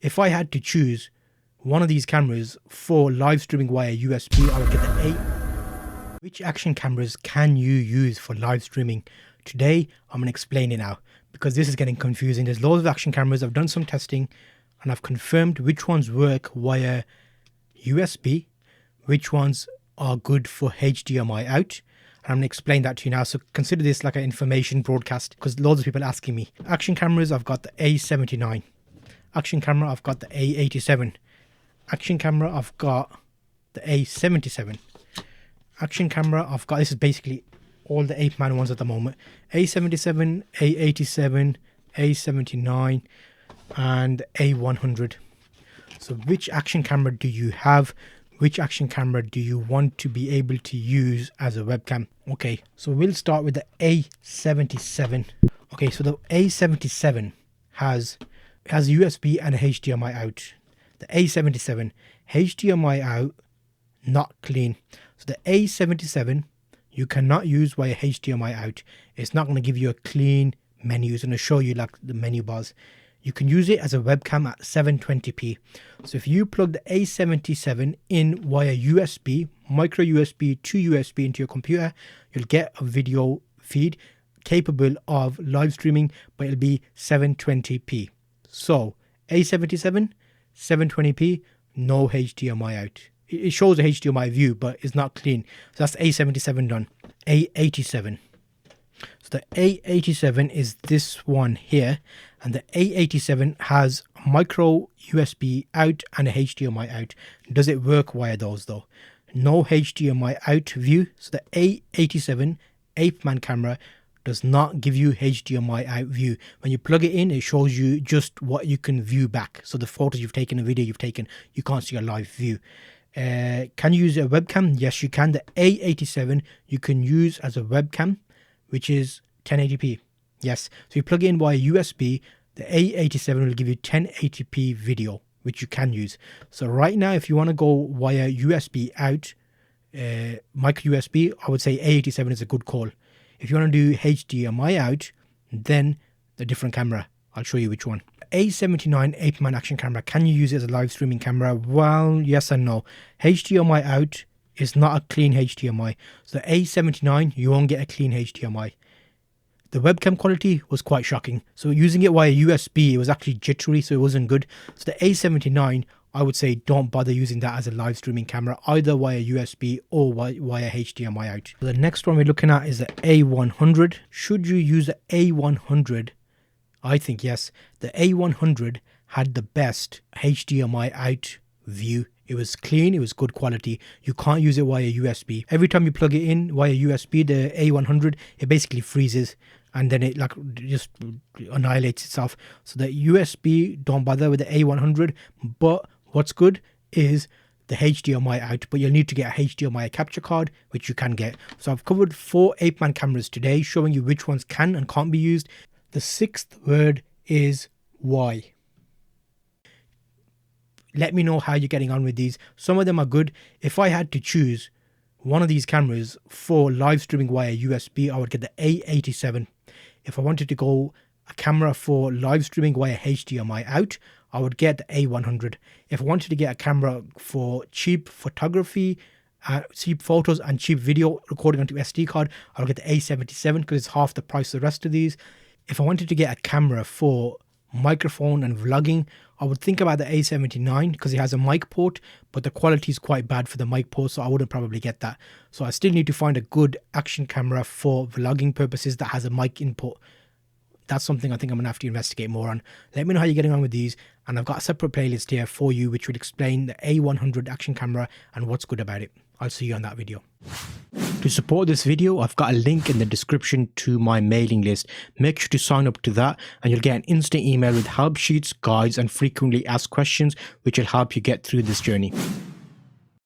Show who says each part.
Speaker 1: if I had to choose one of these cameras for live streaming via USB, I would get the 8. Which action cameras can you use for live streaming? Today, I'm going to explain it now because this is getting confusing. There's loads of action cameras. I've done some testing and I've confirmed which ones work via USB, which ones are good for HDMI out. And I'm going to explain that to you now. So consider this like an information broadcast because loads of people are asking me. Action cameras, I've got the A79. Action camera, I've got the A87. Action camera, I've got the A77. Action camera, I've got, this is basically all the Apeman ones at the moment. A77, A87, A79 and A100. So which action camera do you have? Which action camera do you want to be able to use as a webcam? Okay, so we'll start with the A77. Okay, so the A77 has USB and a HDMI out. The A77, HDMI out, not clean. So the A77, you cannot use via HDMI out. It's not going to give you a clean menu. It's going to show you like the menu bars. You can use it as a webcam at 720p. So if you plug the A77 in via USB, micro USB to USB into your computer, you'll get a video feed capable of live streaming, but it'll be 720p. So A77, 720p, no HDMI out. It shows a HDMI view, but it's not clean. So that's A77 done. A87. So the A87 is this one here, and the A87 has micro USB out and a HDMI out. Does it work via those though? No HDMI out view. So the A87 Apeman camera does not give you HDMI out view. When you plug it in, it shows you just what you can view back. So the photos you've taken, the video you've taken, you can't see a live view. Can you use a webcam? Yes, you can. The A87 you can use as a webcam, which is 1080p. Yes, so you plug it in via USB, the A87 will give you 1080p video, which you can use. So right now, if you want to go via USB out, micro USB, I would say A87 is a good call. If you want to do HDMI out, then the different camera. I'll show you which one. A79 Apeman action camera. Can you use it as a live streaming camera? Well, yes and no. HDMI out is not a clean HDMI. So the A79, you won't get a clean HDMI. The webcam quality was quite shocking. So using it via USB, it was actually jittery, so it wasn't good. So the A79, I would say don't bother using that as a live streaming camera, either via USB or via HDMI out. So the next one we're looking at is the A100. Should you use the A100? I think yes. The A100 had the best HDMI out view. It was clean, it was good quality. You can't use it via USB. Every time you plug it in via USB, the A100, it basically freezes and then it like just annihilates itself. So the USB, don't bother with the A100. But what's good is the HDMI out, but you'll need to get a HDMI capture card, which you can get. So I've covered 4 Apeman cameras today, showing you which ones can and can't be used. The 6th word is why. Let me know how you're getting on with these. Some of them are good. If I had to choose one of these cameras for live streaming via USB, I would get the A87. If I wanted to go a camera for live streaming via HDMI out, I would get the A100. If I wanted to get a camera for cheap photography, cheap photos and cheap video recording onto SD card, I would get the A77 because it's half the price of the rest of these. If I wanted to get a camera for microphone and vlogging, I would think about the A79 because it has a mic port, but the quality is quite bad for the mic port, so I wouldn't probably get that. So I still need to find a good action camera for vlogging purposes that has a mic input. That's something I think I'm going to have to investigate more on. Let me know how you're getting on with these, and I've got a separate playlist here for you which will explain the A100 action camera and what's good about it. I'll see you on that video. To support this video, I've got a link in the description to my mailing list. Make sure to sign up to that and you'll get an instant email with help sheets, guides and frequently asked questions which will help you get through this journey.